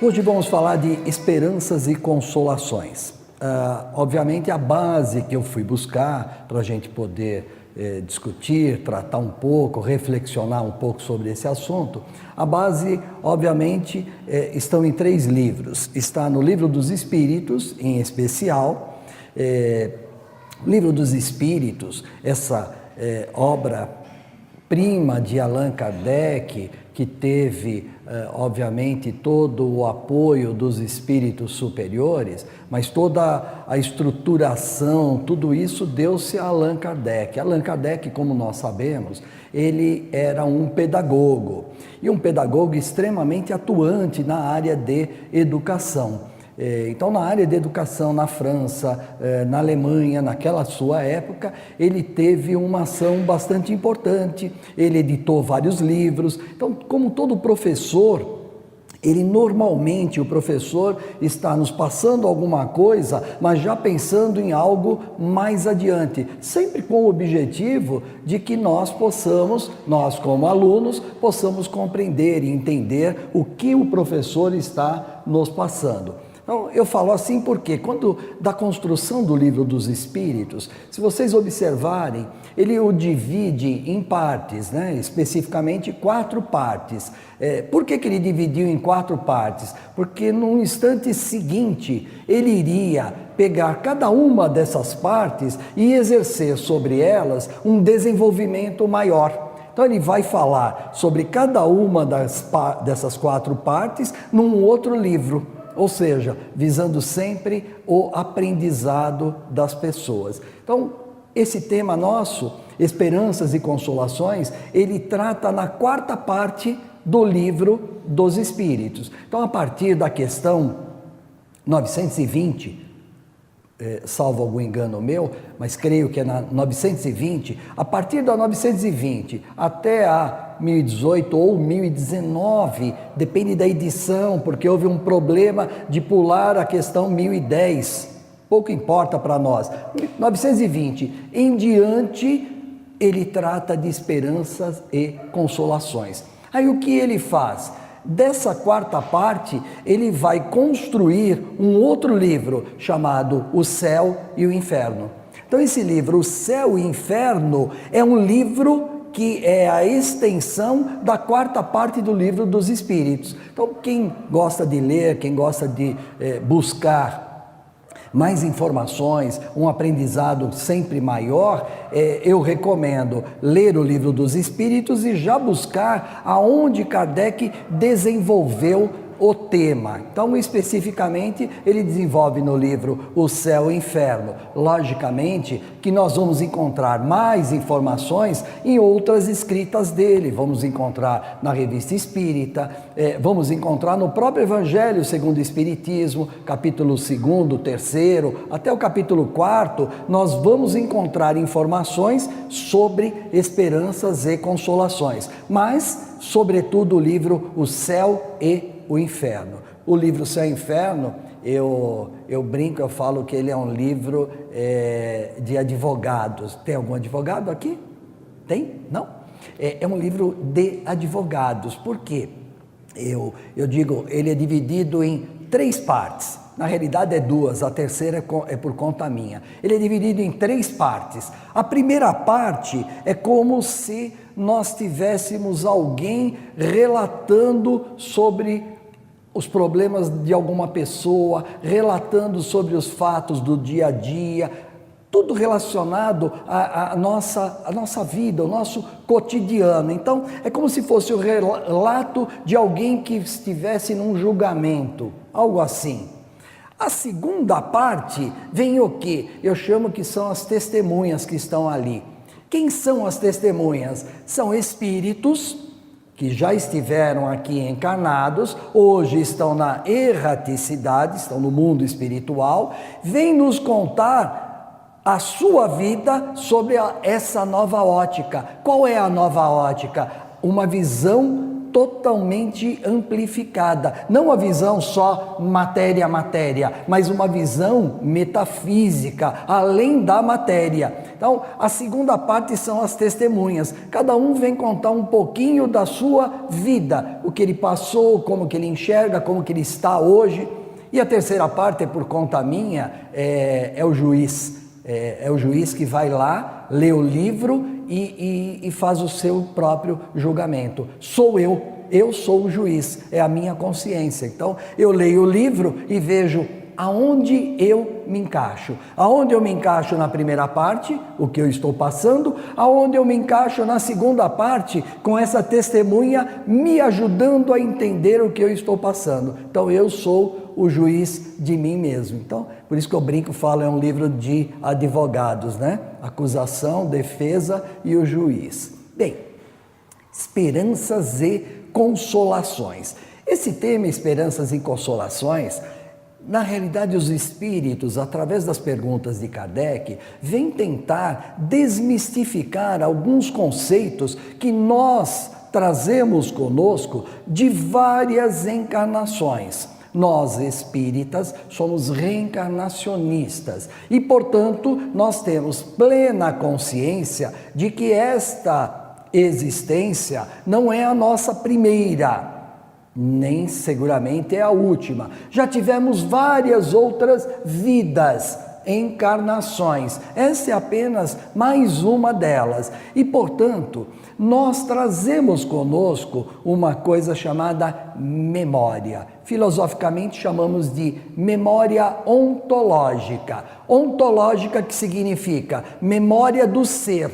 Hoje vamos falar de esperanças e consolações. Obviamente a base que eu fui buscar para a gente poder discutir, tratar um pouco, reflexionar um pouco sobre esse assunto, a base obviamente estão em 3 livros. Está no Livro dos Espíritos, em especial, Livro dos Espíritos, essa obra-prima de Allan Kardec, que teve, obviamente, todo o apoio dos espíritos superiores, mas toda a estruturação, tudo isso deu-se a Allan Kardec. Allan Kardec, como nós sabemos, ele era um pedagogo, e um pedagogo extremamente atuante na área de educação. Então, na área de educação na França, na Alemanha, naquela sua época, ele teve uma ação bastante importante, ele editou vários livros. Então, como todo professor, o professor está nos passando alguma coisa, mas já pensando em algo mais adiante, sempre com o objetivo de que nós como alunos, possamos compreender e entender o que o professor está nos passando. Então, eu falo assim porque quando da construção do Livro dos Espíritos, se vocês observarem, ele o divide em partes, especificamente 4 partes. Por que ele dividiu em 4 partes? Porque no instante seguinte, ele iria pegar cada uma dessas partes e exercer sobre elas um desenvolvimento maior. Então ele vai falar sobre cada uma dessas 4 partes num outro livro. Ou seja, visando sempre o aprendizado das pessoas. Então, esse tema nosso, Esperanças e Consolações, ele trata na 4ª parte do Livro dos Espíritos. Então, a partir da questão 920, salvo algum engano meu, mas creio que é na 920, a partir da 920 até a 1018 ou 1019, depende da edição, porque houve um problema de pular a questão 1010, pouco importa para nós. 920 em diante, ele trata de esperanças e consolações. Aí o que ele faz? Dessa 4ª parte, ele vai construir um outro livro chamado O Céu e o Inferno. Então esse livro, O Céu e o Inferno, é um livro que é a extensão da 4ª parte do Livro dos Espíritos. Então quem gosta de ler, quem gosta de buscar mais informações, um aprendizado sempre maior, eu recomendo ler o Livro dos Espíritos e já buscar aonde Kardec desenvolveu o tema. Então, especificamente, ele desenvolve no livro O Céu e o Inferno. Logicamente que nós vamos encontrar mais informações em outras escritas dele. Vamos encontrar na Revista Espírita, vamos encontrar no próprio Evangelho segundo o Espiritismo, capítulo 2º, 3º, até o capítulo 4º, nós vamos encontrar informações sobre esperanças e consolações. Mas, sobretudo, o livro O Céu e o Inferno. O livro Céu e Inferno, eu brinco, eu falo que ele é um livro de advogados. Tem algum advogado aqui? Tem? Não? É um livro de advogados. Por quê? Eu digo, ele é dividido em 3 partes. Na realidade é 2, a terceira é por conta minha. Ele é dividido em 3 partes. A primeira parte é como se nós tivéssemos alguém relatando sobre os problemas de alguma pessoa, relatando sobre os fatos do dia a dia, tudo relacionado à nossa vida, ao nosso cotidiano. Então, é como se fosse o relato de alguém que estivesse num julgamento, algo assim. A segunda parte vem o que? Eu chamo que são as testemunhas que estão ali. Quem são as testemunhas? São espíritos que já estiveram aqui encarnados, hoje estão na erraticidade, estão no mundo espiritual, vêm nos contar a sua vida sobre essa nova ótica. Qual é a nova ótica? Uma visão totalmente amplificada. Não a visão só matéria, mas uma visão metafísica, além da matéria. Então, a segunda parte são as testemunhas. Cada um vem contar um pouquinho da sua vida, o que ele passou, como que ele enxerga, como que ele está hoje. E a terceira parte, por conta minha, é o juiz. É o juiz que vai lá, lê o livro e faz o seu próprio julgamento. Sou eu sou o juiz, é a minha consciência. Então, eu leio o livro e vejo aonde eu me encaixo. Aonde eu me encaixo na primeira parte, o que eu estou passando, aonde eu me encaixo na segunda parte, com essa testemunha me ajudando a entender o que eu estou passando. Então, eu sou o juiz de mim mesmo. Então, por isso que eu brinco, falo, é um livro de advogados, né? Acusação, defesa e o juiz. Bem, esperanças e consolações. Esse tema, esperanças e consolações, na realidade os espíritos, através das perguntas de Kardec, vêm tentar desmistificar alguns conceitos que nós trazemos conosco de várias encarnações. Nós, espíritas, somos reencarnacionistas e, portanto, nós temos plena consciência de que esta existência não é a nossa primeira, nem seguramente é a última. Já tivemos várias outras vidas, encarnações. Essa é apenas mais uma delas. E, portanto, nós trazemos conosco uma coisa chamada memória. Filosoficamente chamamos de memória ontológica. Ontológica, que significa memória do ser.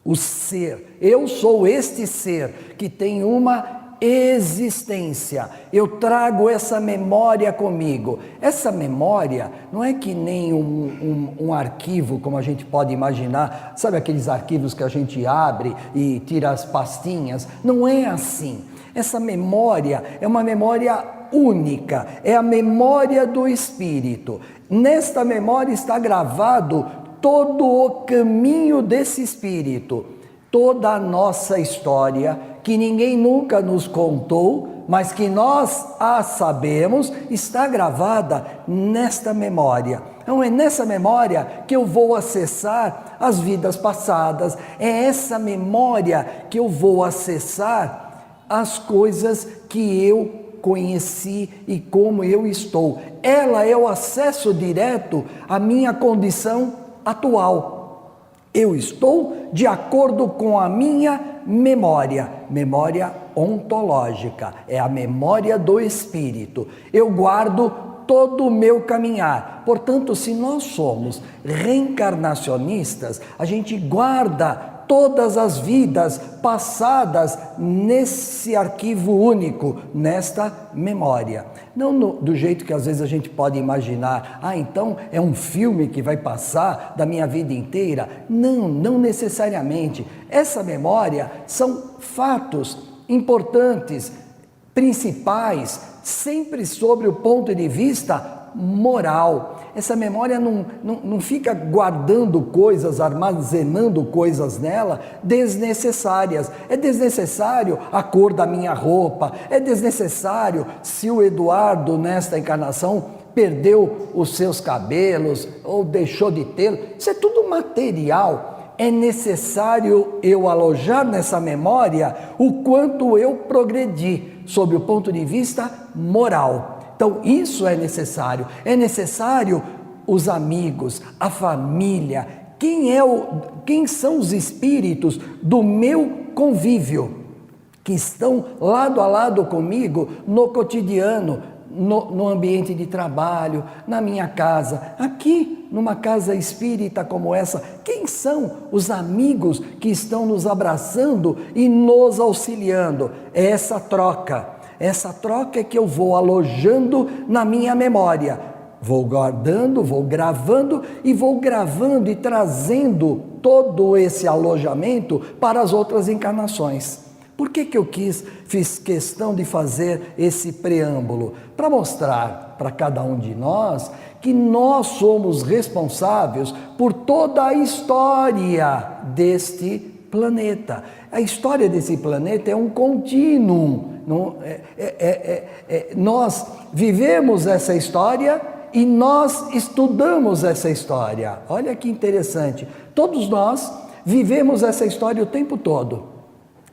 O ser. Eu sou este ser que tem uma existência. Eu trago essa memória comigo. Essa memória não é que nem um arquivo, como a gente pode imaginar, sabe aqueles arquivos que a gente abre e tira as pastinhas? Não é assim. Essa memória é uma memória única, é a memória do espírito. Nesta memória está gravado todo o caminho desse espírito, toda a nossa história, que ninguém nunca nos contou, mas que nós a sabemos, está gravada nesta memória. Então é nessa memória que eu vou acessar as vidas passadas, é essa memória que eu vou acessar as coisas que eu conheci e como eu estou. Ela é o acesso direto à minha condição atual. Eu estou de acordo com a minha memória ontológica, é a memória do espírito. Eu guardo todo o meu caminhar. Portanto, se nós somos reencarnacionistas, a gente guarda todas as vidas passadas nesse arquivo único, nesta memória. Não do jeito que às vezes a gente pode imaginar, então é um filme que vai passar da minha vida inteira. Não necessariamente. Essa memória são fatos importantes, principais, sempre sobre o ponto de vista moral. Essa memória não fica guardando coisas, armazenando coisas nela desnecessárias. É desnecessário a cor da minha roupa, é desnecessário se o Eduardo nesta encarnação perdeu os seus cabelos ou deixou de tê-los. Isso é tudo material. É necessário eu alojar nessa memória o quanto eu progredi sob o ponto de vista moral. Então, isso é necessário. É necessário os amigos, a família. Quem são os espíritos do meu convívio, que estão lado a lado comigo no cotidiano, no ambiente de trabalho, na minha casa, aqui numa casa espírita como essa? Quem são os amigos que estão nos abraçando e nos auxiliando? É essa troca é que eu vou alojando na minha memória, vou guardando, vou gravando e trazendo todo esse alojamento para as outras encarnações. Por que eu fiz questão de fazer esse preâmbulo? Para mostrar para cada um de nós que nós somos responsáveis por toda a história deste planeta. A história desse planeta é um contínuo. Nós vivemos essa história e nós estudamos essa história. Olha que interessante. Todos nós vivemos essa história o tempo todo,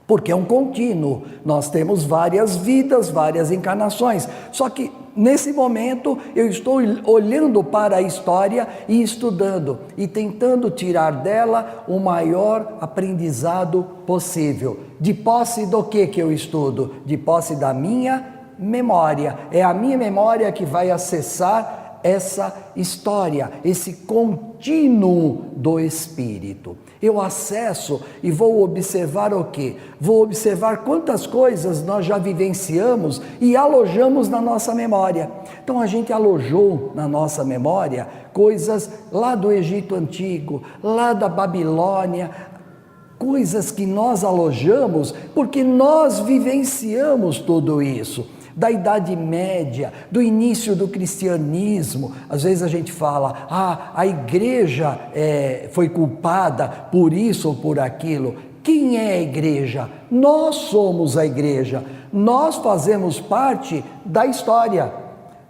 porque é um contínuo. Nós temos várias vidas, várias encarnações. Só que nesse momento eu estou olhando para a história e estudando e tentando tirar dela o maior aprendizado possível. De posse do que eu estudo? De posse da minha memória. É a minha memória que vai acessar essa história, esse contínuo do espírito. Eu acesso e vou observar o quê? Vou observar quantas coisas nós já vivenciamos e alojamos na nossa memória. Então a gente alojou na nossa memória coisas lá do Egito Antigo, lá da Babilônia, coisas que nós alojamos porque nós vivenciamos tudo isso. Da Idade Média, do início do cristianismo. Às vezes a gente fala, a igreja foi culpada por isso ou por aquilo. Quem é a igreja? Nós somos a igreja. Nós fazemos parte da história.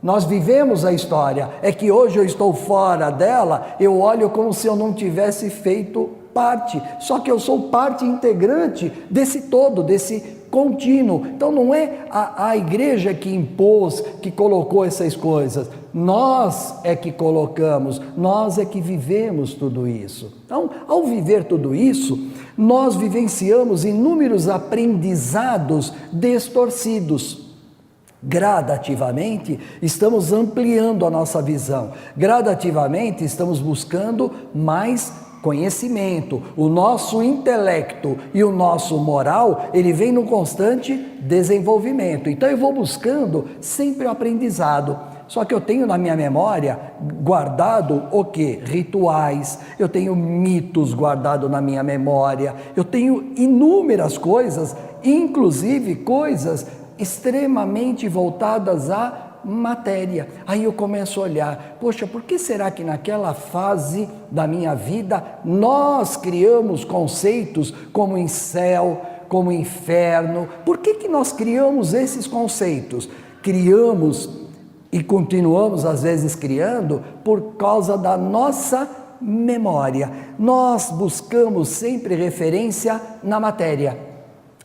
Nós vivemos a história. É que hoje eu estou fora dela, eu olho como se eu não tivesse feito parte. Só que eu sou parte integrante desse todo, desse contínuo. Então não é a igreja que impôs, que colocou essas coisas. Nós é que colocamos, nós é que vivemos tudo isso. Então, ao viver tudo isso, nós vivenciamos inúmeros aprendizados distorcidos. Gradativamente, estamos ampliando a nossa visão. Gradativamente, estamos buscando mais conhecimento. O nosso intelecto e o nosso moral, ele vem no constante desenvolvimento. Então eu vou buscando sempre o aprendizado. Só que eu tenho na minha memória guardado o quê? Rituais, eu tenho mitos guardados na minha memória, eu tenho inúmeras coisas, inclusive coisas extremamente voltadas à matéria. Aí eu começo a olhar, poxa, por que será que naquela fase da minha vida nós criamos conceitos como em céu, como inferno? Por que nós criamos esses conceitos? Criamos e continuamos às vezes criando por causa da nossa memória. Nós buscamos sempre referência na matéria.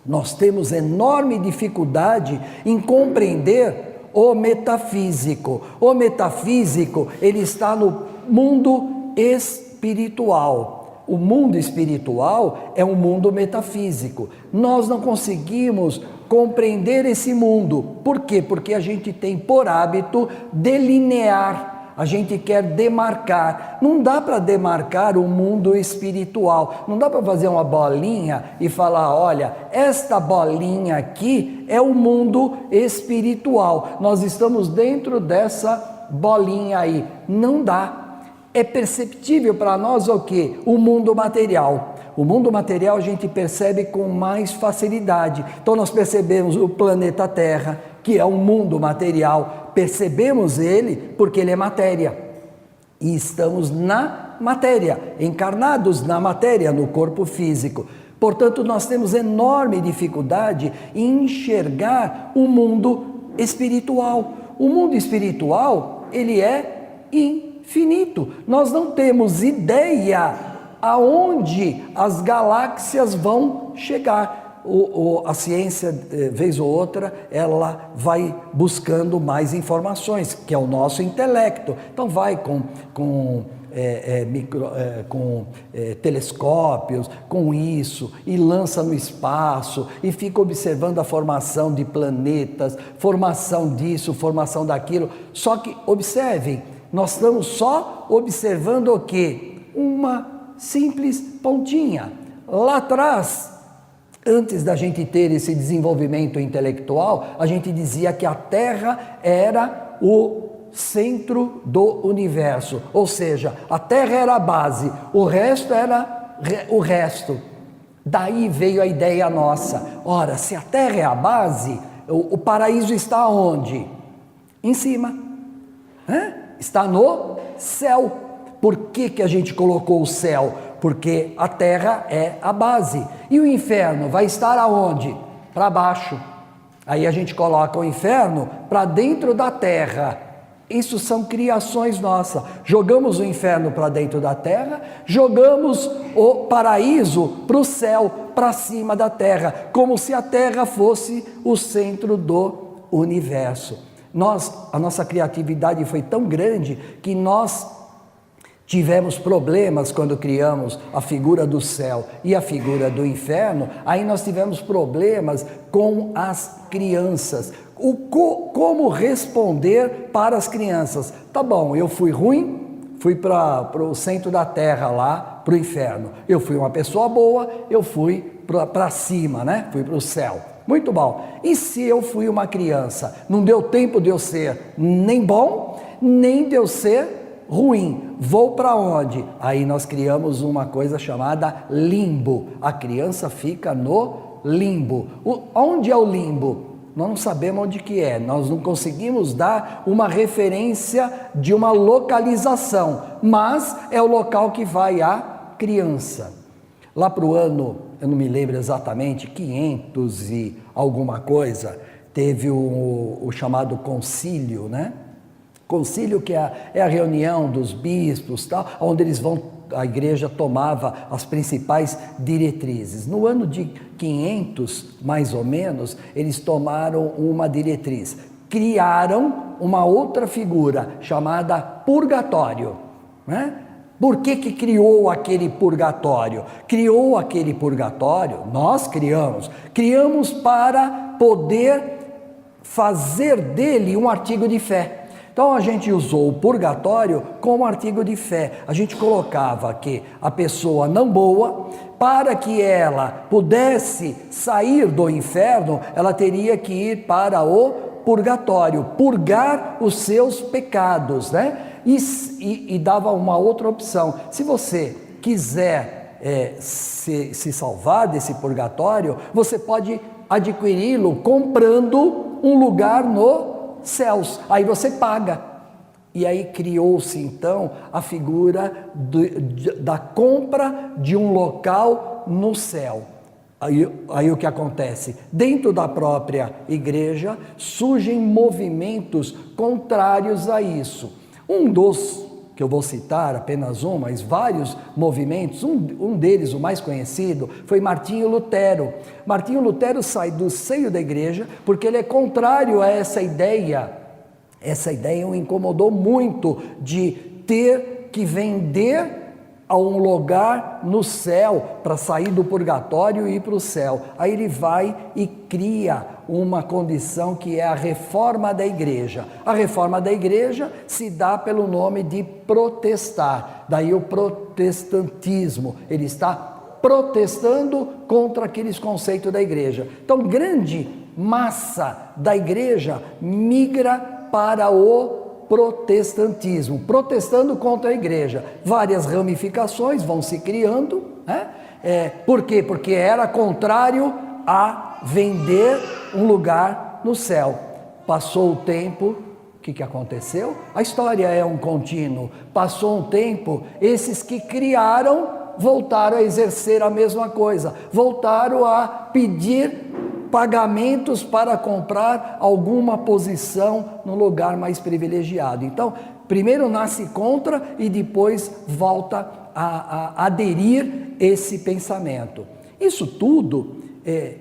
Nós temos enorme dificuldade em compreender o metafísico. O metafísico, ele está no mundo espiritual. O mundo espiritual é um mundo metafísico. Nós não conseguimos compreender esse mundo. Por quê? Porque a gente tem por hábito delinear. A gente quer demarcar. Não dá para demarcar o mundo espiritual. Não dá para fazer uma bolinha e falar, olha, esta bolinha aqui é o mundo espiritual. Nós estamos dentro dessa bolinha aí. Não dá. É perceptível para nós o quê? O mundo material. O mundo material a gente percebe com mais facilidade. Então nós percebemos o planeta Terra, que é um mundo material. Percebemos ele porque ele é matéria. E estamos na matéria, encarnados na matéria, no corpo físico. Portanto, nós temos enorme dificuldade em enxergar o mundo espiritual. O mundo espiritual, ele é infinito. Nós não temos ideia aonde as galáxias vão chegar. A ciência, vez ou outra, ela vai buscando mais informações, que é o nosso intelecto. Então vai com telescópios, com isso, e lança no espaço, e fica observando a formação de planetas, formação disso, formação daquilo. Só que, observem, nós estamos só observando o quê? Uma simples pontinha. Lá atrás, antes da gente ter esse desenvolvimento intelectual, a gente dizia que a Terra era o centro do universo, ou seja, a Terra era a base, o resto era o resto. Daí veio a ideia nossa, ora, se a Terra é a base, o paraíso está onde? Em cima, está no céu. Por que a gente colocou o céu? porque a terra é a base. E o inferno vai estar aonde? Para baixo. Aí a gente coloca o inferno para dentro da terra. Isso são criações nossas. Jogamos o inferno para dentro da terra, jogamos o paraíso para o céu, para cima da terra, como se a terra fosse o centro do universo. A nossa criatividade foi tão grande que nós tivemos problemas quando criamos a figura do céu e a figura do inferno. Aí nós tivemos problemas com as crianças. Como responder para as crianças? Tá bom, eu fui ruim, fui para o centro da terra lá, para o inferno. Eu fui uma pessoa boa, eu fui para cima, né? Fui para o céu. Muito bom. E se eu fui uma criança? Não deu tempo de eu ser nem bom, nem de eu ser ruim. Vou para onde? Aí nós criamos uma coisa chamada limbo. A criança fica no limbo. Onde é o limbo? Nós não sabemos onde que é, nós não conseguimos dar uma referência de uma localização, mas é o local que vai a criança. Lá para o ano, eu não me lembro exatamente, 500 e alguma coisa, teve o chamado concílio, né? Concílio que é a reunião dos bispos, tal, onde a igreja tomava as principais diretrizes. No ano de 500, mais ou menos, eles tomaram uma diretriz. Criaram uma outra figura chamada purgatório, né? Por que criou aquele purgatório? Criou aquele purgatório, nós criamos para poder fazer dele um artigo de fé. Então a gente usou o purgatório como artigo de fé. A gente colocava que a pessoa não boa, para que ela pudesse sair do inferno, ela teria que ir para o purgatório, purgar os seus pecados, né? E dava uma outra opção. Se você quiser se salvar desse purgatório, você pode adquiri-lo comprando um lugar no céus, aí você paga. E aí criou-se então a figura da compra de um local no céu. Aí o que acontece? Dentro da própria igreja surgem movimentos contrários a isso. Um dos que eu vou citar, apenas um, mas vários movimentos, um deles, o mais conhecido, foi Martinho Lutero. Martinho Lutero sai do seio da igreja porque ele é contrário a essa ideia. Essa ideia o incomodou muito de ter que vender a um lugar no céu para sair do purgatório e ir para o céu. Aí ele vai e cria uma condição que é a reforma da igreja. A reforma da igreja se dá pelo nome de protestar, daí o protestantismo. Ele está protestando contra aqueles conceitos da igreja. Então, grande massa da igreja migra para o protestantismo, protestando contra a igreja. Várias ramificações vão se criando, né? Por quê? Porque era contrário a vender um lugar no céu. Passou o tempo, o que aconteceu? A história é um contínuo. Passou um tempo, esses que criaram voltaram a exercer a mesma coisa, voltaram a pedir pagamentos para comprar alguma posição no lugar mais privilegiado. Então, primeiro nasce contra e depois volta a aderir esse pensamento. Isso tudo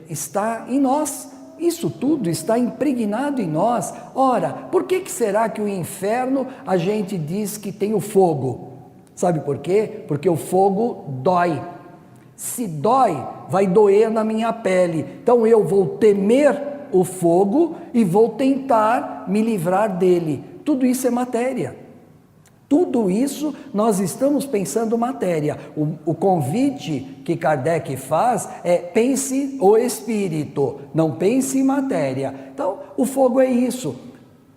está em nós, isso tudo está impregnado em nós. Ora, por que será que o inferno a gente diz que tem o fogo? Sabe por quê? Porque o fogo dói. Se dói, vai doer na minha pele. Então eu vou temer o fogo e vou tentar me livrar dele. Tudo isso é matéria. Tudo isso nós estamos pensando matéria. O convite que Kardec faz é: pense o espírito, não pense em matéria. Então o fogo é isso.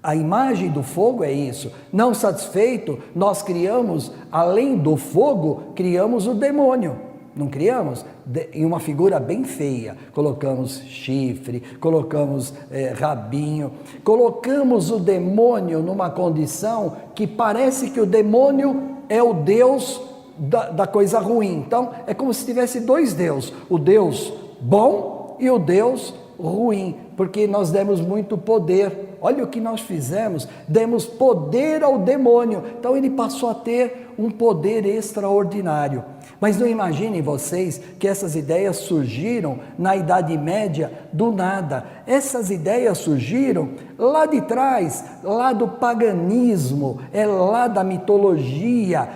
A imagem do fogo é isso. Não satisfeito, nós criamos, além do fogo, criamos o demônio. Não criamos? Em uma figura bem feia, colocamos chifre, colocamos rabinho, colocamos o demônio numa condição que parece que o demônio é o Deus da coisa ruim. Então, é como se tivesse dois deuses, o Deus bom e o Deus ruim, porque nós demos muito poder. Olha o que nós fizemos, demos poder ao demônio, então ele passou a ter um poder extraordinário. Mas não imaginem vocês que essas ideias surgiram na Idade Média do nada. Essas ideias surgiram lá de trás, lá do paganismo, lá da mitologia.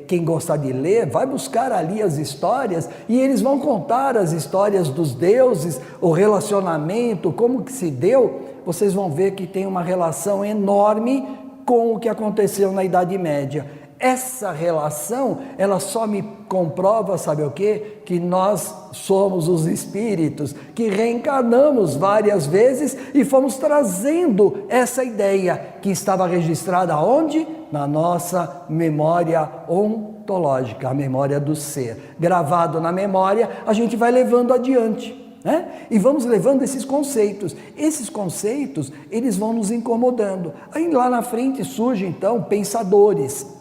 Quem gostar de ler, vai buscar ali as histórias e eles vão contar as histórias dos deuses, o relacionamento, como que se deu. Vocês vão ver que tem uma relação enorme com o que aconteceu na Idade Média. Essa relação, ela só me comprova, sabe o quê? Que nós somos os espíritos, que reencarnamos várias vezes e fomos trazendo essa ideia que estava registrada onde? Na nossa memória ontológica, a memória do ser. Gravado na memória, a gente vai levando adiante. E vamos levando esses conceitos. Esses conceitos, eles vão nos incomodando. Aí lá na frente surgem então pensadores,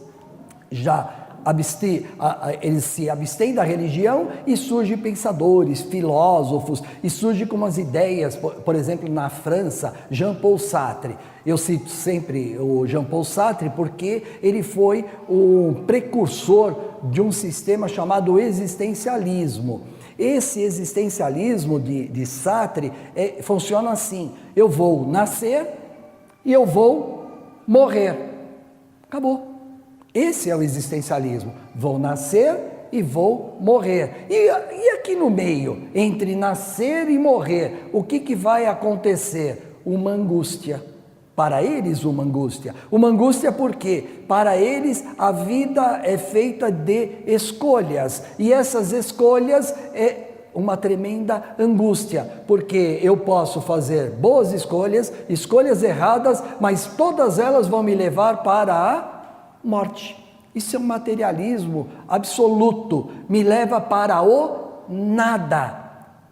eles se abstêm da religião e surgem pensadores, filósofos, e surgem com umas ideias, por exemplo, na França, Jean-Paul Sartre. Eu cito sempre o Jean-Paul Sartre porque ele foi o precursor de um sistema chamado existencialismo. Esse existencialismo de Sartre funciona assim: eu vou nascer e eu vou morrer. Acabou. Esse é o existencialismo. Vou nascer e vou morrer. E aqui no meio, entre nascer e morrer, o que vai acontecer? Uma angústia. Para eles, uma angústia. Uma angústia porque, para eles, a vida é feita de escolhas. E essas escolhas é uma tremenda angústia, porque eu posso fazer boas escolhas, escolhas erradas, mas todas elas vão me levar para a morte. Isso é um materialismo absoluto, me leva para o nada.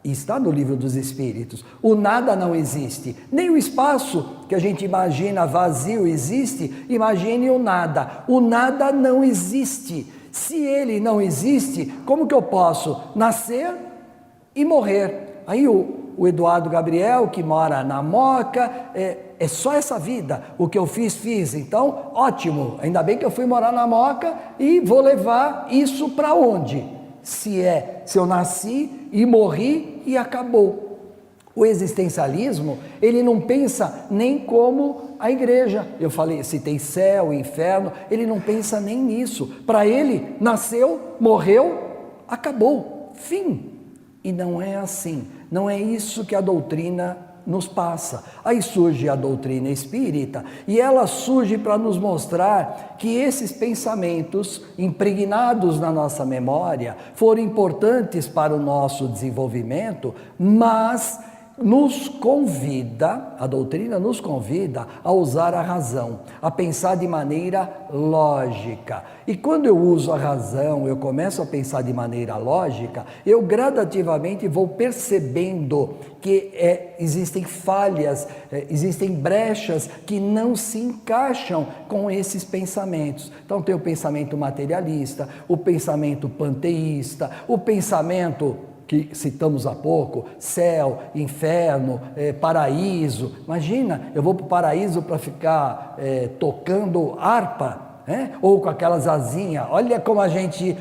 Está no Livro dos Espíritos. O nada não existe, nem o espaço que a gente imagina vazio existe. Imagine o nada. O nada não existe. Se ele não existe, como que eu posso nascer e morrer? Aí o Eduardo Gabriel, que mora na Moca, é só essa vida. O que eu fiz. Então, ótimo. Ainda bem que eu fui morar na Moca e vou levar isso para onde? Se eu nasci e morri e acabou. O existencialismo, ele não pensa nem como a igreja. Eu citei céu, inferno, ele não pensa nem nisso. Para ele, nasceu, morreu, acabou, fim. E não é assim, não é isso que a doutrina nos passa. Aí surge a doutrina espírita e ela surge para nos mostrar que esses pensamentos impregnados na nossa memória foram importantes para o nosso desenvolvimento, mas a doutrina nos convida a usar a razão, a pensar de maneira lógica. E quando eu uso a razão, eu começo a pensar de maneira lógica, eu gradativamente vou percebendo que existem falhas, existem brechas que não se encaixam com esses pensamentos. Então tem o pensamento materialista, o pensamento panteísta, o pensamento que citamos há pouco, céu, inferno, paraíso. Imagina, eu vou para o paraíso para ficar tocando harpa, ou com aquelas asinhas. Olha como a gente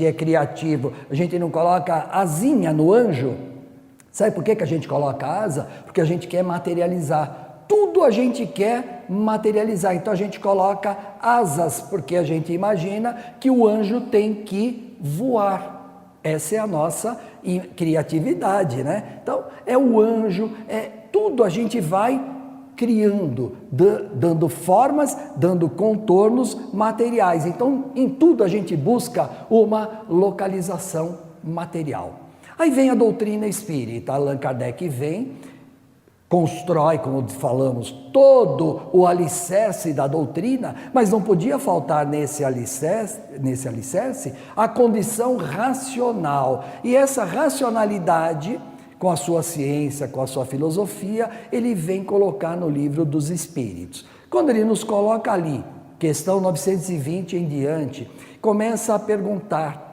é criativo, a gente não coloca asinha no anjo. Sabe por que a gente coloca asa? Porque a gente quer materializar. Tudo a gente quer materializar, então a gente coloca asas, porque a gente imagina que o anjo tem que voar. Essa é a nossa criatividade, né? Então, é o anjo, tudo a gente vai criando, dando formas, dando contornos materiais. Então, em tudo a gente busca uma localização material. Aí vem a doutrina espírita, Allan Kardec vem, constrói, como falamos, todo o alicerce da doutrina, mas não podia faltar nesse alicerce a condição racional. E essa racionalidade, com a sua ciência, com a sua filosofia, ele vem colocar no Livro dos Espíritos. Quando ele nos coloca ali, questão 920 em diante, começa a perguntar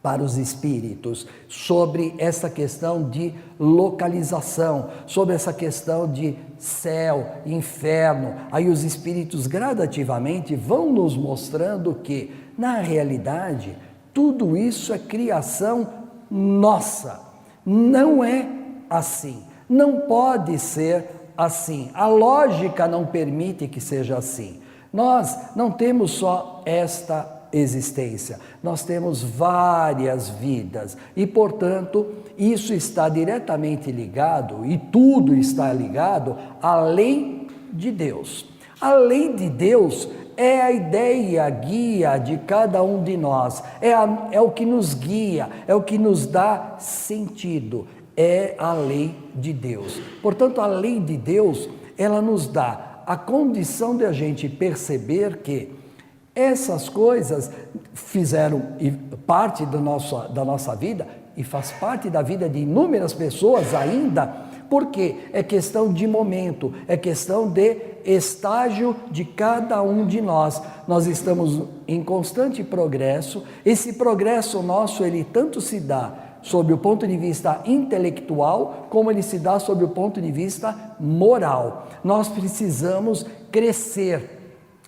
para os espíritos sobre essa questão de localização, sobre essa questão de céu, inferno. Aí os espíritos gradativamente vão nos mostrando que, na realidade, tudo isso é criação nossa. Não é assim, não pode ser assim. A lógica não permite que seja assim. Nós não temos só esta existência, nós temos várias vidas e, portanto, isso está diretamente ligado, e tudo está ligado à lei de Deus. A lei de Deus é a ideia guia de cada um de nós, é o que nos guia, é o que nos dá sentido, é a lei de Deus. Portanto, a lei de Deus, ela nos dá a condição de a gente perceber que essas coisas fizeram parte da nossa vida e faz parte da vida de inúmeras pessoas ainda, porque é questão de momento, é questão de estágio de cada um de nós. Nós estamos em constante progresso. Esse progresso nosso, ele tanto se dá sob o ponto de vista intelectual, como ele se dá sob o ponto de vista moral. Nós precisamos crescer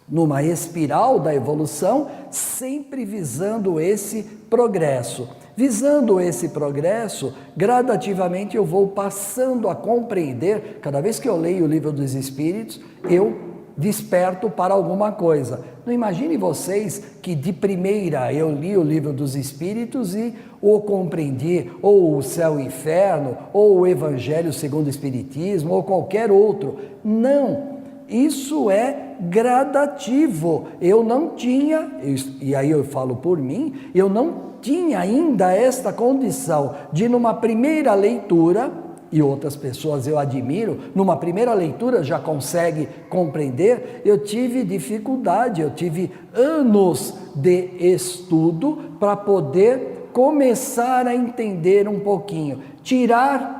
numa espiral da evolução, sempre visando esse progresso. Visando esse progresso, gradativamente eu vou passando a compreender. Cada vez que eu leio o Livro dos Espíritos, eu desperto para alguma coisa. Não imagine vocês que de primeira eu li o Livro dos Espíritos e o compreendi, ou o Céu e o Inferno, ou o Evangelho segundo o Espiritismo, ou qualquer outro. Não! Isso é gradativo. Eu não tinha, e aí eu falo por mim, eu não tinha ainda esta condição de, numa primeira leitura, e outras pessoas eu admiro, numa primeira leitura já consegue compreender. Eu tive dificuldade, eu tive anos de estudo para poder começar a entender um pouquinho, tirar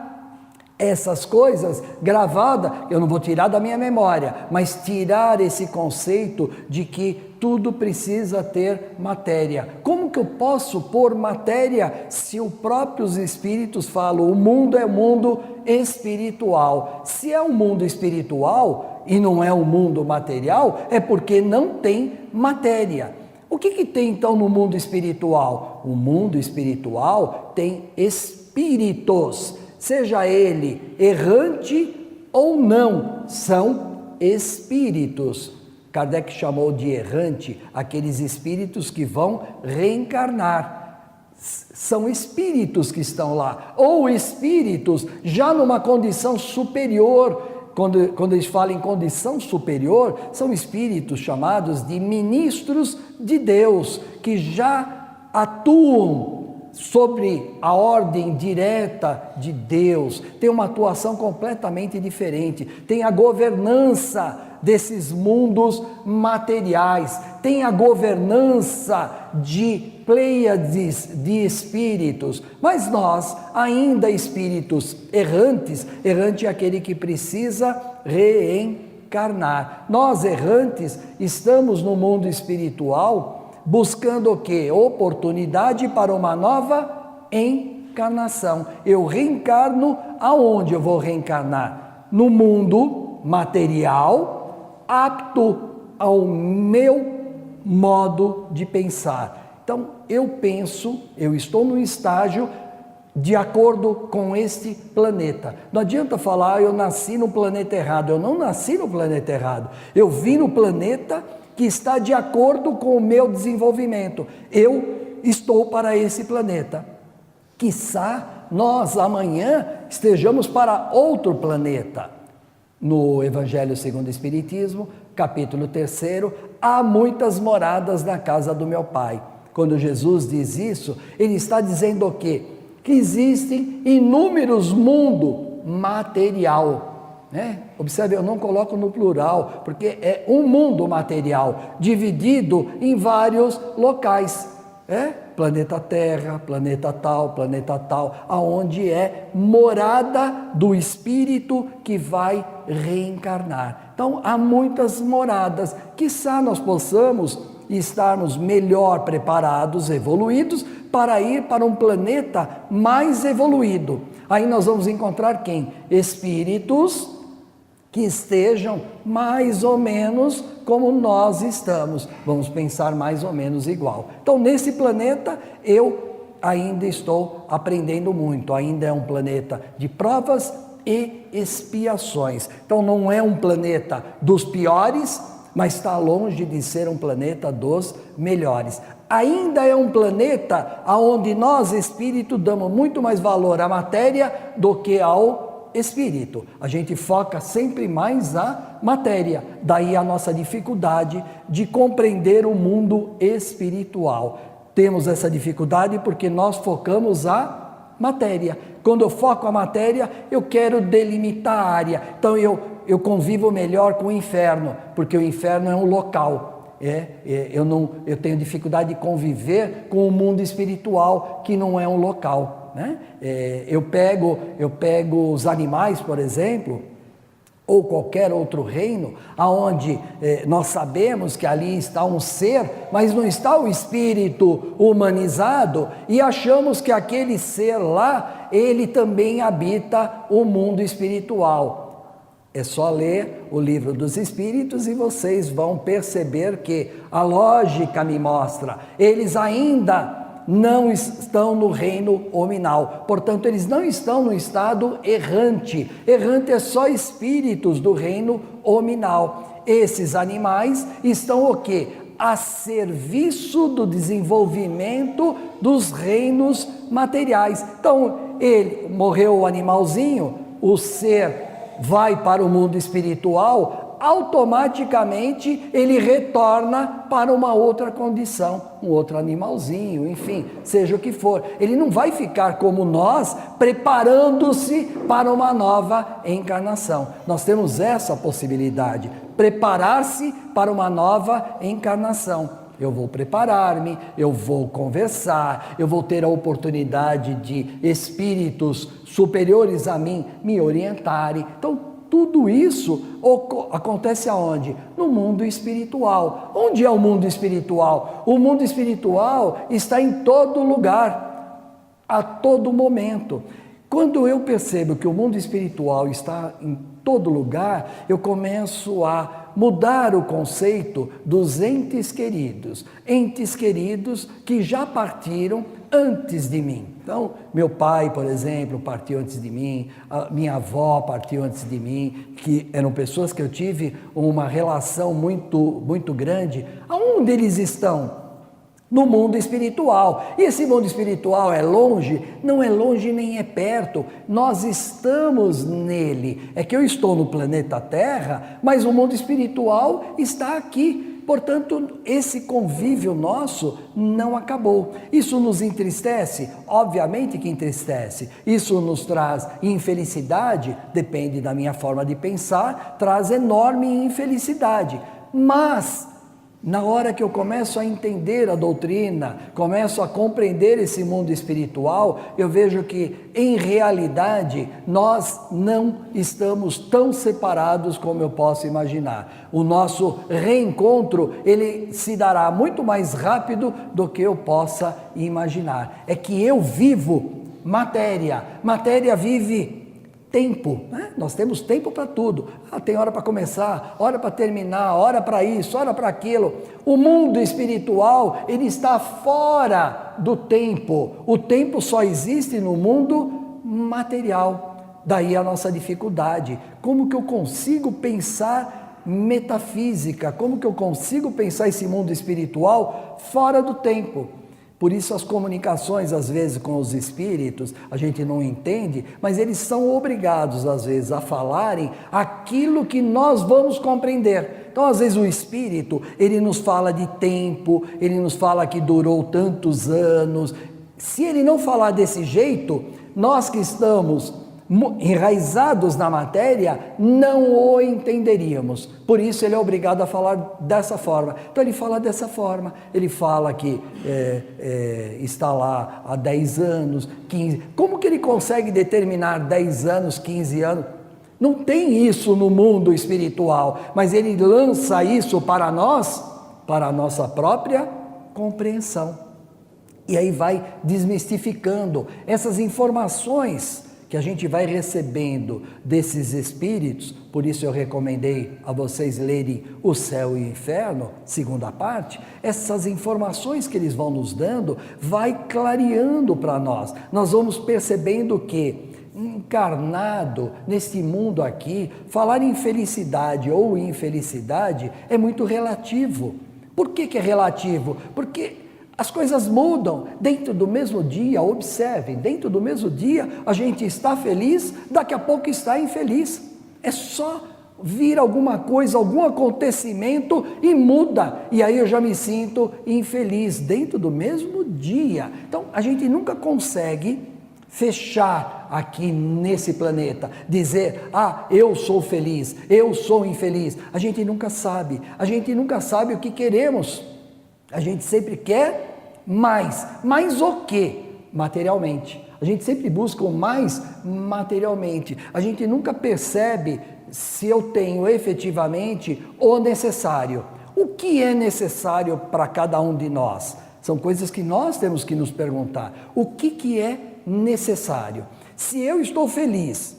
essas coisas gravadas. Eu não vou tirar da minha memória, mas tirar esse conceito de que tudo precisa ter matéria. Como que eu posso pôr matéria se os próprios espíritos falam, o mundo é mundo espiritual? Se é um mundo espiritual e não é um mundo material, é porque não tem matéria. O que tem então no mundo espiritual? O mundo espiritual tem espíritos, seja ele errante ou não, são espíritos. Kardec chamou de errante aqueles espíritos que vão reencarnar. São espíritos que estão lá, ou espíritos já numa condição superior. Quando eles falam em condição superior, são espíritos chamados de ministros de Deus, que já atuam sobre a ordem direta de Deus, tem uma atuação completamente diferente, tem a governança desses mundos materiais, tem a governança de pleiades de espíritos, mas nós, ainda espíritos errantes, errante é aquele que precisa reencarnar. Nós errantes estamos no mundo espiritual buscando o quê? Oportunidade para uma nova encarnação. Eu reencarno aonde eu vou reencarnar? No mundo material, apto ao meu modo de pensar. Então, eu estou no estágio de acordo com este planeta. Não adianta falar, eu nasci no planeta errado. Eu não nasci no planeta errado. Eu vim no planeta que está de acordo com o meu desenvolvimento. Eu estou para esse planeta. Quiçá nós amanhã estejamos para outro planeta. No Evangelho segundo o Espiritismo, capítulo 3, há muitas moradas na casa do meu Pai. Quando Jesus diz isso, ele está dizendo o quê? Que existem inúmeros mundos material. Observe, eu não coloco no plural, porque é um mundo material, dividido em vários locais. Planeta Terra, planeta tal, aonde é morada do espírito que vai reencarnar. Então, há muitas moradas. Quiçá nós possamos estarmos melhor preparados, evoluídos, para ir para um planeta mais evoluído. Aí nós vamos encontrar quem? Espíritos que estejam mais ou menos como nós estamos. Vamos pensar mais ou menos igual. Então, nesse planeta, eu ainda estou aprendendo muito. Ainda é um planeta de provas e expiações. Então, não é um planeta dos piores, mas está longe de ser um planeta dos melhores. Ainda é um planeta onde nós, espírito, damos muito mais valor à matéria do que ao espírito. A gente foca sempre mais na matéria. Daí a nossa dificuldade de compreender o mundo espiritual. Temos essa dificuldade porque nós focamos a matéria. Quando eu foco a matéria, eu quero delimitar a área. Então eu convivo melhor com o inferno, porque o inferno é um local. Eu tenho dificuldade de conviver com o mundo espiritual, que não é um local, né? Eu pego os animais, por exemplo, ou qualquer outro reino, aonde nós sabemos que ali está um ser, mas não está o espírito humanizado, e achamos que aquele ser lá, ele também habita o mundo espiritual. É só ler o Livro dos Espíritos e vocês vão perceber que a lógica me mostra, eles ainda não estão no reino hominal, portanto eles não estão no estado errante. Errante é só espíritos do reino hominal. Esses animais estão o quê? A serviço do desenvolvimento dos reinos materiais. Então, ele morreu o animalzinho, o ser vai para o mundo espiritual, automaticamente ele retorna para uma outra condição, um outro animalzinho, enfim, seja o que for. Ele não vai ficar como nós, preparando-se para uma nova encarnação. Nós temos essa possibilidade, preparar-se para uma nova encarnação. Eu vou preparar-me, eu vou conversar, eu vou ter a oportunidade de espíritos superiores a mim me orientarem. Então, tudo isso acontece aonde? No mundo espiritual. Onde é o mundo espiritual? O mundo espiritual está em todo lugar, a todo momento. Quando eu percebo que o mundo espiritual está em todo lugar, eu começo a mudar o conceito dos entes queridos que já partiram antes de mim. Então, meu pai, por exemplo, partiu antes de mim, a minha avó partiu antes de mim, que eram pessoas que eu tive uma relação muito grande. Aonde eles estão? No mundo espiritual. E esse mundo espiritual é longe? Não é longe nem é perto. Nós estamos nele. É que eu estou no planeta Terra, mas o mundo espiritual está aqui. Portanto, esse convívio nosso não acabou. Isso nos entristece? Obviamente que entristece. Isso nos traz infelicidade? Depende da minha forma de pensar, traz enorme infelicidade. Mas na hora que eu começo a entender a doutrina, começo a compreender esse mundo espiritual, eu vejo que, em realidade, nós não estamos tão separados como eu posso imaginar. O nosso reencontro, ele se dará muito mais rápido do que eu possa imaginar. É que eu vivo matéria vive tempo, né? Nós temos tempo para tudo. Tem hora para começar, hora para terminar, hora para isso, hora para aquilo. O mundo espiritual, ele está fora do tempo. O tempo só existe no mundo material. Daí a nossa dificuldade. Como que eu consigo pensar metafísica? Como que eu consigo pensar esse mundo espiritual fora do tempo? Por isso as comunicações, às vezes, com os espíritos, a gente não entende, mas eles são obrigados, às vezes, a falarem aquilo que nós vamos compreender. Então, às vezes, o espírito, ele nos fala de tempo, ele nos fala que durou tantos anos. Se ele não falar desse jeito, nós que estamos enraizados na matéria, não o entenderíamos. Por isso ele é obrigado a falar dessa forma. Então ele fala dessa forma, ele fala que está lá há 10 anos, 15. Como que ele consegue determinar 10 anos, 15 anos? Não tem isso no mundo espiritual, mas ele lança isso para nós, para a nossa própria compreensão. E aí vai desmistificando essas informações que a gente vai recebendo desses espíritos. Por isso eu recomendei a vocês lerem O Céu e o Inferno, segunda parte. Essas informações que eles vão nos dando, vai clareando para nós. Nós vamos percebendo que, encarnado neste mundo aqui, falar em felicidade ou infelicidade é muito relativo. Por que é relativo? Porque as coisas mudam dentro do mesmo dia. Observem, dentro do mesmo dia a gente está feliz, daqui a pouco está infeliz. É só vir alguma coisa, algum acontecimento e muda, e aí eu já me sinto infeliz dentro do mesmo dia. Então a gente nunca consegue fechar aqui nesse planeta, dizer, eu sou feliz, eu sou infeliz. A gente nunca sabe o que queremos. A gente sempre quer mais o quê? Materialmente. A gente sempre busca o mais materialmente. A gente nunca percebe se eu tenho efetivamente o necessário. O que é necessário para cada um de nós? São coisas que nós temos que nos perguntar. O que é necessário? Se eu estou feliz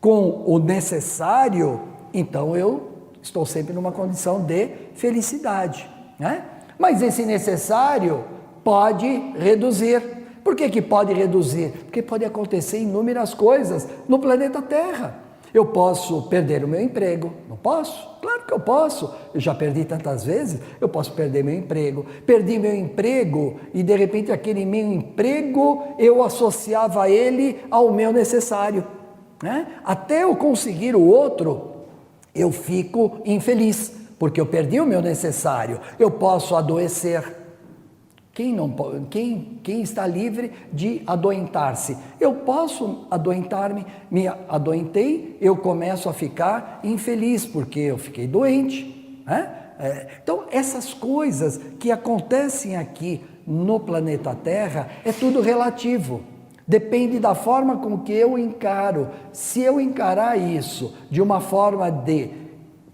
com o necessário, então eu estou sempre numa condição de felicidade, né? Mas esse necessário pode reduzir. Por que pode reduzir? Porque pode acontecer inúmeras coisas no planeta Terra. Eu posso perder o meu emprego, não posso? Claro que eu posso, eu já perdi tantas vezes, eu posso perder meu emprego. Perdi meu emprego e de repente aquele meu emprego eu associava ele ao meu necessário, né? Até eu conseguir o outro, eu fico infeliz, porque eu perdi o meu necessário. Eu posso adoecer. Quem está livre de adoentar-se? Eu posso adoentar-me, me adoentei, eu começo a ficar infeliz, porque eu fiquei doente, né? Então, essas coisas que acontecem aqui no planeta Terra, é tudo relativo. Depende da forma com que eu encaro. Se eu encarar isso de uma forma de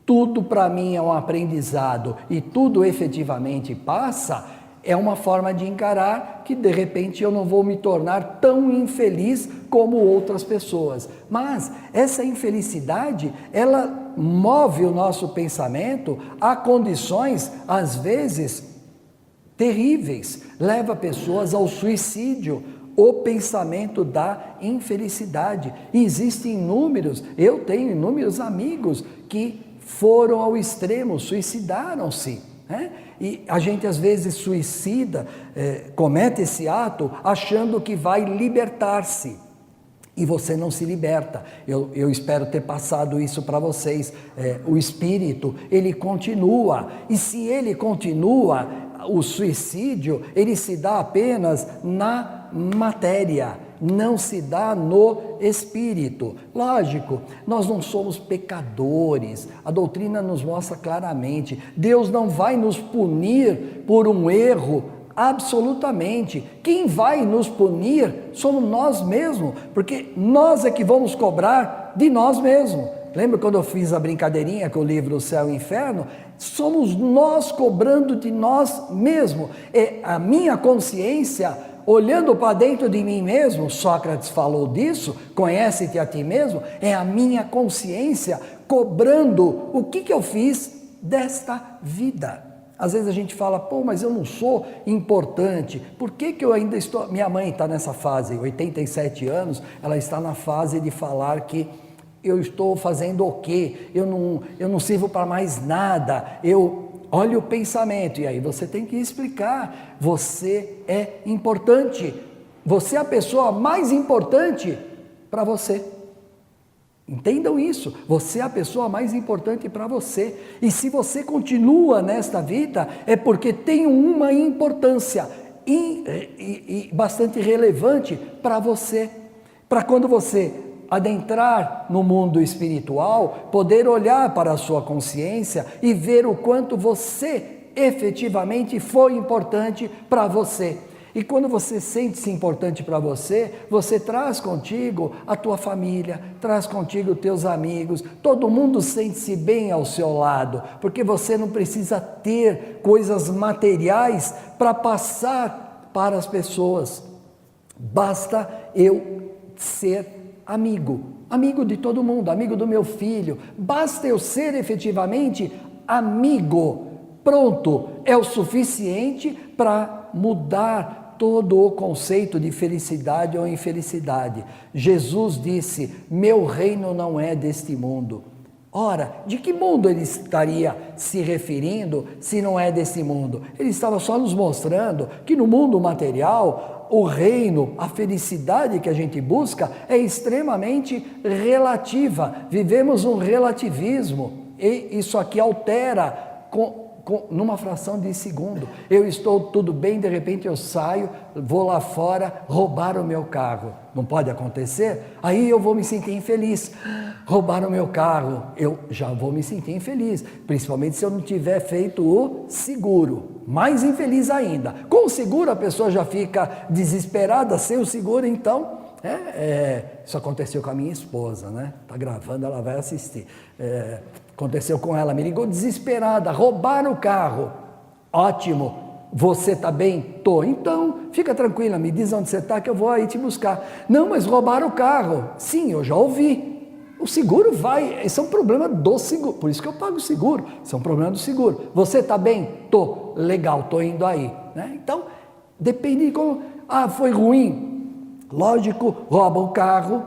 tudo para mim é um aprendizado e tudo efetivamente passa, é uma forma de encarar que de repente eu não vou me tornar tão infeliz como outras pessoas. Mas essa infelicidade, ela move o nosso pensamento a condições, às vezes, terríveis. Leva pessoas ao suicídio, o pensamento da infelicidade. E existem inúmeros, eu tenho inúmeros amigos que foram ao extremo, suicidaram-se, né? E a gente às vezes suicida, comete esse ato achando que vai libertar-se, e você não se liberta. Eu espero ter passado isso para vocês. O espírito, ele continua, e se ele continua, o suicídio, ele se dá apenas na matéria, não se dá no espírito. Lógico, nós não somos pecadores, a doutrina nos mostra claramente, Deus não vai nos punir por um erro, absolutamente. Quem vai nos punir somos nós mesmos, porque nós é que vamos cobrar de nós mesmos. Lembra quando eu fiz a brincadeirinha com o livro O Céu e o Inferno? Somos nós cobrando de nós mesmos. É a minha consciência olhando para dentro de mim mesmo. Sócrates falou disso, conhece-te a ti mesmo. É a minha consciência cobrando o que eu fiz desta vida. Às vezes a gente fala, mas eu não sou importante, por que eu ainda estou... Minha mãe está nessa fase, 87 anos, ela está na fase de falar que eu estou fazendo o quê? Eu não sirvo para mais nada. Olha o pensamento, e aí você tem que explicar, você é importante, você é a pessoa mais importante para você. Entendam isso, você é a pessoa mais importante para você, e se você continua nesta vida, é porque tem uma importância bastante relevante para você, para quando você adentrar no mundo espiritual, poder olhar para a sua consciência e ver o quanto você efetivamente foi importante para você. E quando você sente-se importante para você, você traz contigo a tua família, traz contigo os teus amigos, todo mundo sente-se bem ao seu lado, porque você não precisa ter coisas materiais para passar para as pessoas. Basta eu ser amigo de todo mundo, amigo do meu filho, basta eu ser efetivamente amigo. Pronto, é o suficiente para mudar todo o conceito de felicidade ou infelicidade. Jesus disse: meu reino não é deste mundo. Ora, de que mundo ele estaria se referindo se não é desse mundo? Ele estava só nos mostrando que no mundo material, o reino, a felicidade que a gente busca é extremamente relativa. Vivemos um relativismo e isso aqui altera numa fração de segundo. Eu estou tudo bem, de repente eu saio, vou lá fora, roubar o meu carro. Não pode acontecer? Aí eu vou me sentir infeliz. Roubar o meu carro, eu já vou me sentir infeliz, principalmente se eu não tiver feito o seguro. Mais infeliz ainda. Com o seguro a pessoa já fica desesperada, sem o seguro então... isso aconteceu com a minha esposa, né? Tá gravando, ela vai assistir. Aconteceu com ela, me ligou desesperada, roubaram o carro. Ótimo, você tá bem? Tô. Então, fica tranquila, me diz onde você tá que eu vou aí te buscar. Não, mas roubaram o carro. Sim, eu já ouvi. O seguro vai, esse é um problema do seguro, por isso que eu pago o seguro, isso é um problema do seguro. Você tá bem? Tô. Legal, tô indo aí. Né? Então, depende de como... foi ruim. Lógico, rouba o carro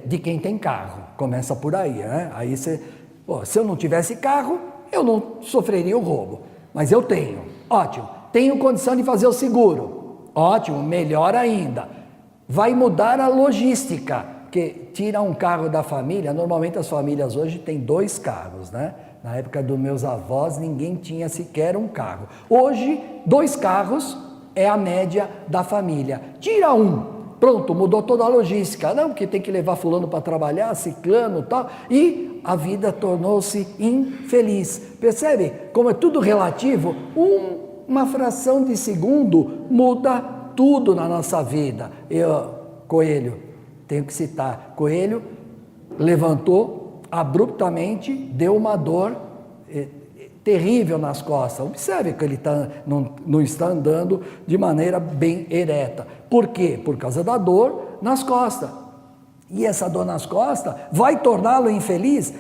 de quem tem carro. Começa por aí, né? Aí você... se eu não tivesse carro, eu não sofreria o roubo. Mas eu tenho. Ótimo. Tenho condição de fazer o seguro. Ótimo, melhor ainda. Vai mudar a logística, porque tira um carro da família. Normalmente as famílias hoje têm 2 carros, né? Na época dos meus avós, ninguém tinha sequer um carro. Hoje, 2 carros é a média da família. Tira um. Pronto, mudou toda a logística. Não, porque tem que levar fulano para trabalhar, ciclano e tal. E a vida tornou-se infeliz. Percebe como é tudo relativo? Uma fração de segundo muda tudo na nossa vida. Coelho, tenho que citar. Coelho levantou abruptamente, deu uma dor terrível nas costas. Observe que ele não está andando de maneira bem ereta. Por quê? Por causa da dor nas costas. E essa dor nas costas vai torná-lo infeliz?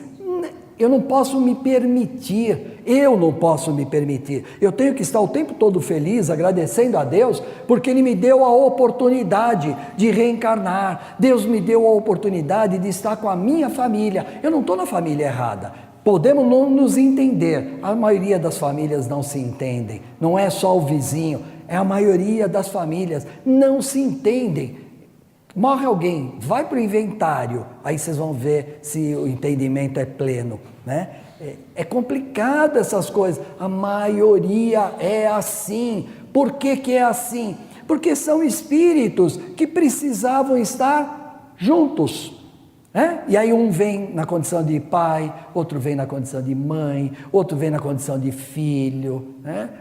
Eu não posso me permitir. Eu tenho que estar o tempo todo feliz, agradecendo a Deus, porque Ele me deu a oportunidade de reencarnar. Deus me deu a oportunidade de estar com a minha família. Eu não estou na família errada. Podemos não nos entender, a maioria das famílias não se entendem, não é só o vizinho, é a maioria das famílias, não se entendem. Morre alguém, vai para o inventário, aí vocês vão ver se o entendimento é pleno, né? É complicado essas coisas, a maioria é assim. Por que é assim? Porque são espíritos que precisavam estar juntos. E aí um vem na condição de pai, outro vem na condição de mãe, outro vem na condição de filho,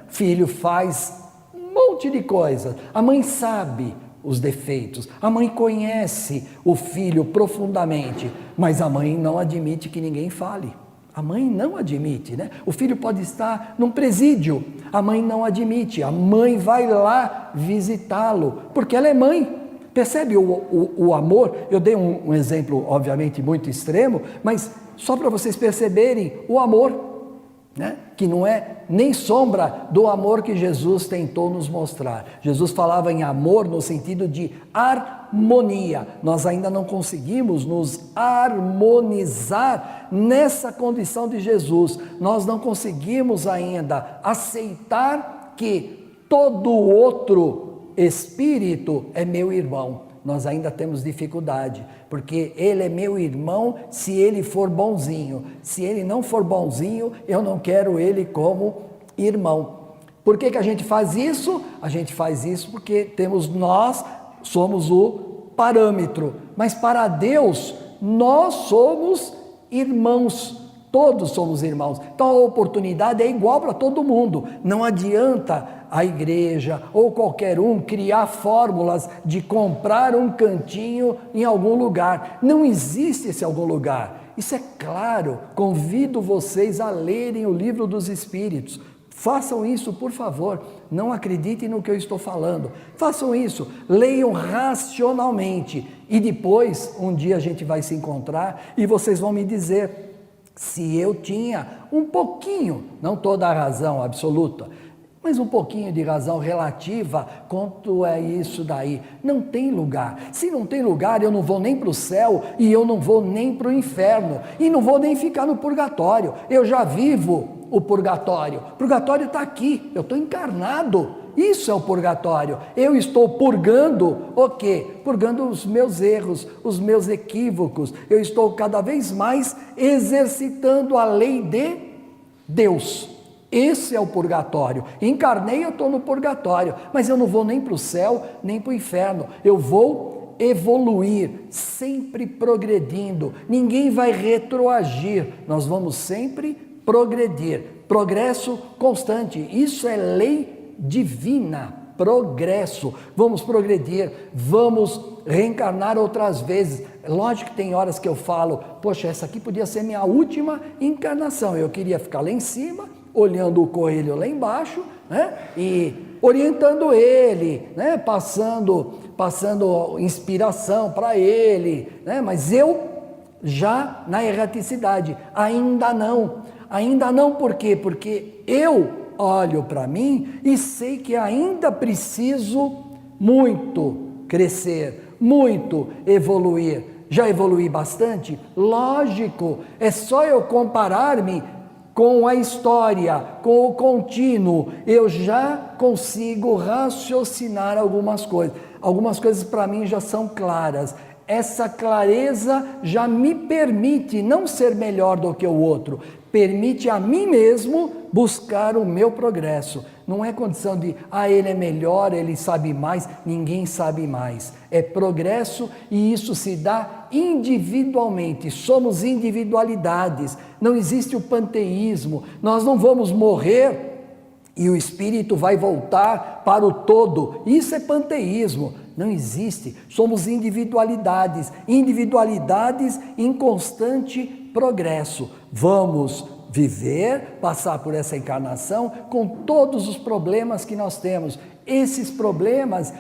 Filho faz um monte de coisas, a mãe sabe os defeitos, a mãe conhece o filho profundamente, mas a mãe não admite que ninguém fale. A mãe não admite, né? O filho pode estar num presídio, a mãe não admite, a mãe vai lá visitá-lo, porque ela é mãe. Percebe o amor? Eu dei um exemplo, obviamente, muito extremo, mas só para vocês perceberem o amor, né? Que não é nem sombra do amor que Jesus tentou nos mostrar. Jesus falava em amor no sentido de harmonia. Nós ainda não conseguimos nos harmonizar nessa condição de Jesus. Nós não conseguimos ainda aceitar que todo outro espírito é meu irmão. Nós ainda temos dificuldade, porque ele é meu irmão se ele for bonzinho. Se ele não for bonzinho, eu não quero ele como irmão. Por que a gente faz isso? A gente faz isso porque nós somos o parâmetro, mas para Deus nós somos irmãos. Todos somos irmãos. Então a oportunidade é igual para todo mundo. Não adianta a igreja ou qualquer um criar fórmulas de comprar um cantinho em algum lugar. Não existe esse algum lugar. Isso é claro. Convido vocês a lerem o Livro dos Espíritos. Façam isso, por favor. Não acreditem no que eu estou falando. Façam isso. Leiam racionalmente. E depois, um dia a gente vai se encontrar e vocês vão me dizer se eu tinha um pouquinho, não toda a razão absoluta, mas um pouquinho de razão relativa quanto é isso daí. Não tem lugar. Se não tem lugar, eu não vou nem para o céu e eu não vou nem para o inferno e não vou nem ficar no purgatório. Eu já vivo o purgatório. O purgatório está aqui, eu estou encarnado. Isso é o purgatório. Eu estou purgando o quê? Purgando os meus erros, os meus equívocos. Eu estou cada vez mais exercitando a lei de Deus. Esse é o purgatório. Encarnei, eu estou no purgatório, mas eu não vou nem para o céu, nem para o inferno. Eu vou evoluir, sempre progredindo. Ninguém vai retroagir. Nós vamos sempre progredir. Progresso constante. Isso é lei divina, progresso. Vamos progredir, vamos reencarnar outras vezes. Lógico que tem horas que eu falo, poxa, essa aqui podia ser minha última encarnação. Eu queria ficar lá em cima, olhando o coelho lá embaixo, né? E orientando ele, né? Passando inspiração para ele, né? Mas eu já na erraticidade, ainda não, por quê? Porque eu olho para mim e sei que ainda preciso muito crescer, muito evoluir. Já evoluí bastante? Lógico, é só eu comparar-me com a história, com o contínuo, eu já consigo raciocinar algumas coisas. Algumas coisas para mim já são claras. Essa clareza já me permite não ser melhor do que o outro, permite a mim mesmo buscar o meu progresso. Não é condição de, ele é melhor, ele sabe mais, ninguém sabe mais. É progresso e isso se dá individualmente, somos individualidades, não existe o panteísmo, nós não vamos morrer e o espírito vai voltar para o todo, isso é panteísmo, não existe, somos individualidades em constante progresso. Vamos viver, passar por essa encarnação com todos os problemas que nós temos. Esses problemas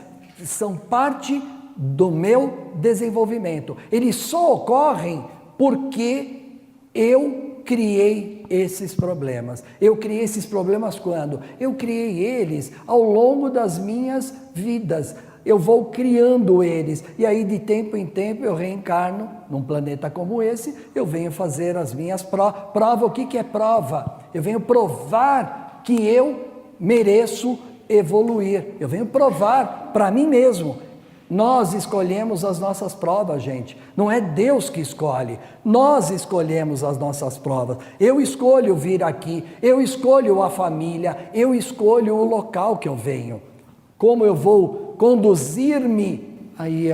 são parte do meu desenvolvimento. Eles só ocorrem porque eu criei esses problemas. Eu criei esses problemas quando? Eu criei eles ao longo das minhas vidas. Eu vou criando eles, e aí de tempo em tempo eu reencarno num planeta como esse, eu venho fazer as minhas provas. O que é prova? Eu venho provar que eu mereço evoluir, eu venho provar para mim mesmo. Nós escolhemos as nossas provas, gente, não é Deus que escolhe, nós escolhemos as nossas provas. Eu escolho vir aqui, eu escolho a família, eu escolho o local que eu venho. Como eu vou conduzir-me, aí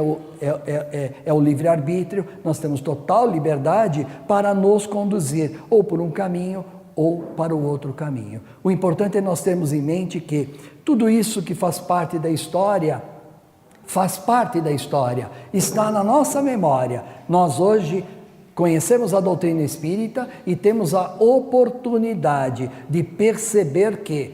é o livre-arbítrio, nós temos total liberdade para nos conduzir, ou por um caminho, ou para o outro caminho. O importante é nós termos em mente que tudo isso que faz parte da história, está na nossa memória. Nós hoje conhecemos a doutrina espírita e temos a oportunidade de perceber que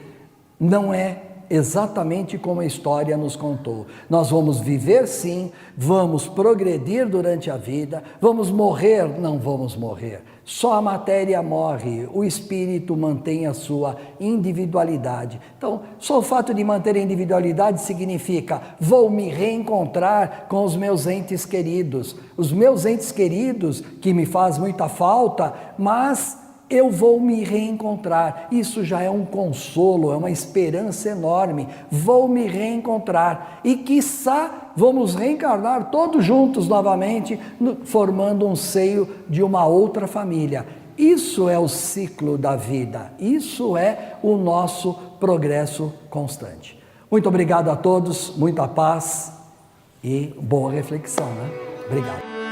não é exatamente como a história nos contou. Nós vamos viver sim, vamos progredir durante a vida, vamos morrer, não vamos morrer. Só a matéria morre, o espírito mantém a sua individualidade. Então, só o fato de manter a individualidade significa, vou me reencontrar com os meus entes queridos. Os meus entes queridos, que me faz muita falta, mas eu vou me reencontrar. Isso já é um consolo, é uma esperança enorme. Vou me reencontrar e quiçá vamos reencarnar todos juntos novamente, formando um seio de uma outra família. Isso é o ciclo da vida, isso é o nosso progresso constante. Muito obrigado a todos, muita paz e boa reflexão, né? Obrigado.